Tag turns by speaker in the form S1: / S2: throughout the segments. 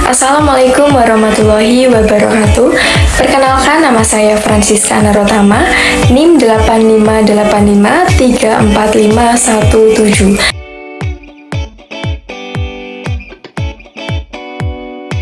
S1: Assalamualaikum warahmatullahi wabarakatuh. Perkenalkan, nama saya Francisca Narotama, NIM 8585345117.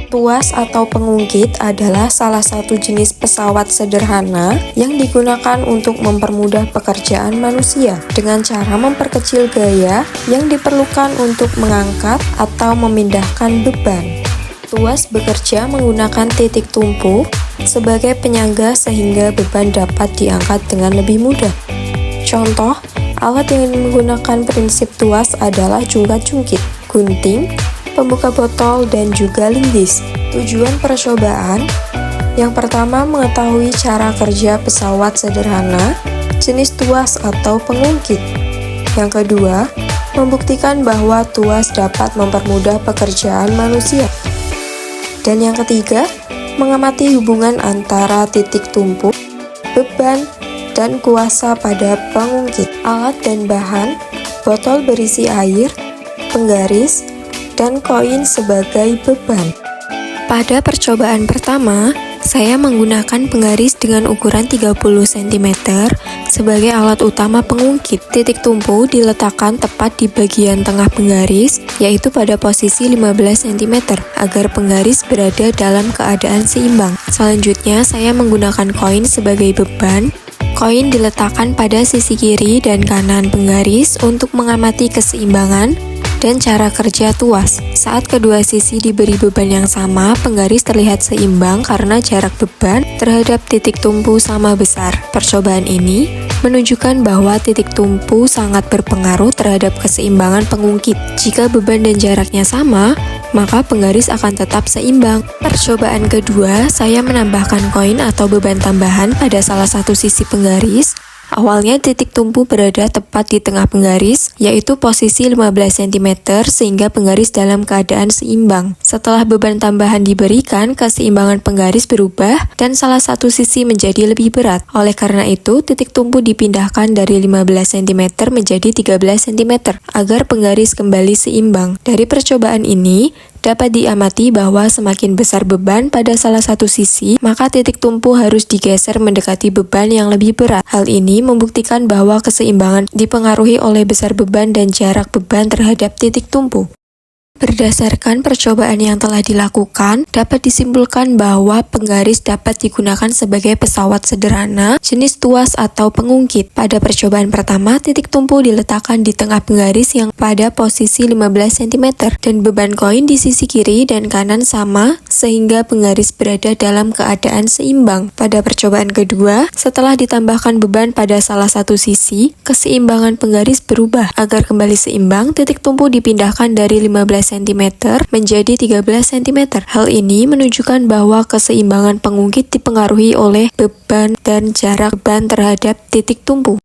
S2: Tuas atau pengungkit adalah salah satu jenis pesawat sederhana yang digunakan untuk mempermudah pekerjaan manusia dengan cara memperkecil gaya yang diperlukan untuk mengangkat atau memindahkan beban. Tuas bekerja menggunakan titik tumpu sebagai penyangga sehingga beban dapat diangkat dengan lebih mudah. Contoh, alat yang menggunakan prinsip tuas adalah jungkat-jungkit, gunting, pembuka botol, dan juga linggis. Tujuan percobaan yang pertama, mengetahui cara kerja pesawat sederhana jenis tuas atau pengungkit. Yang kedua, membuktikan bahwa tuas dapat mempermudah pekerjaan manusia. Dan yang ketiga, mengamati hubungan antara titik tumpu, beban, dan kuasa pada pengungkit. Alat dan bahan, botol berisi air, penggaris, dan koin sebagai beban. Pada percobaan pertama, saya menggunakan penggaris dengan ukuran 30 cm sebagai alat utama pengungkit. Titik tumpu diletakkan tepat di bagian tengah penggaris, yaitu pada posisi 15 cm, agar penggaris berada dalam keadaan seimbang. Selanjutnya, saya menggunakan koin sebagai beban. Koin diletakkan pada sisi kiri dan kanan penggaris untuk mengamati keseimbangan dan cara kerja tuas. Saat kedua sisi diberi beban yang sama, penggaris terlihat seimbang karena jarak beban terhadap titik tumpu sama besar. Percobaan ini menunjukkan bahwa titik tumpu sangat berpengaruh terhadap keseimbangan pengungkit. Jika beban dan jaraknya sama, maka penggaris akan tetap seimbang. Percobaan kedua, saya menambahkan koin atau beban tambahan pada salah satu sisi penggaris. Awalnya titik tumpu berada tepat di tengah penggaris, yaitu posisi 15 cm, sehingga penggaris dalam keadaan seimbang. Setelah beban tambahan diberikan, keseimbangan penggaris berubah dan salah satu sisi menjadi lebih berat. Oleh karena itu, titik tumpu dipindahkan dari 15 cm menjadi 13 cm, agar penggaris kembali seimbang. Dari percobaan ini, dapat diamati bahwa semakin besar beban pada salah satu sisi, maka titik tumpu harus digeser mendekati beban yang lebih berat. Hal ini membuktikan bahwa keseimbangan dipengaruhi oleh besar beban dan jarak beban terhadap titik tumpu. Berdasarkan percobaan yang telah dilakukan, dapat disimpulkan bahwa penggaris dapat digunakan sebagai pesawat sederhana jenis tuas atau pengungkit. Pada percobaan pertama, titik tumpu diletakkan di tengah penggaris yang pada posisi 15 cm dan beban koin di sisi kiri dan kanan sama sehingga penggaris berada dalam keadaan seimbang. Pada percobaan kedua, setelah ditambahkan beban pada salah satu sisi, keseimbangan penggaris berubah. Agar kembali seimbang, titik tumpu dipindahkan dari 15 cm menjadi 13 cm. Hal ini menunjukkan bahwa keseimbangan pengungkit dipengaruhi oleh beban dan jarak beban terhadap titik tumpu.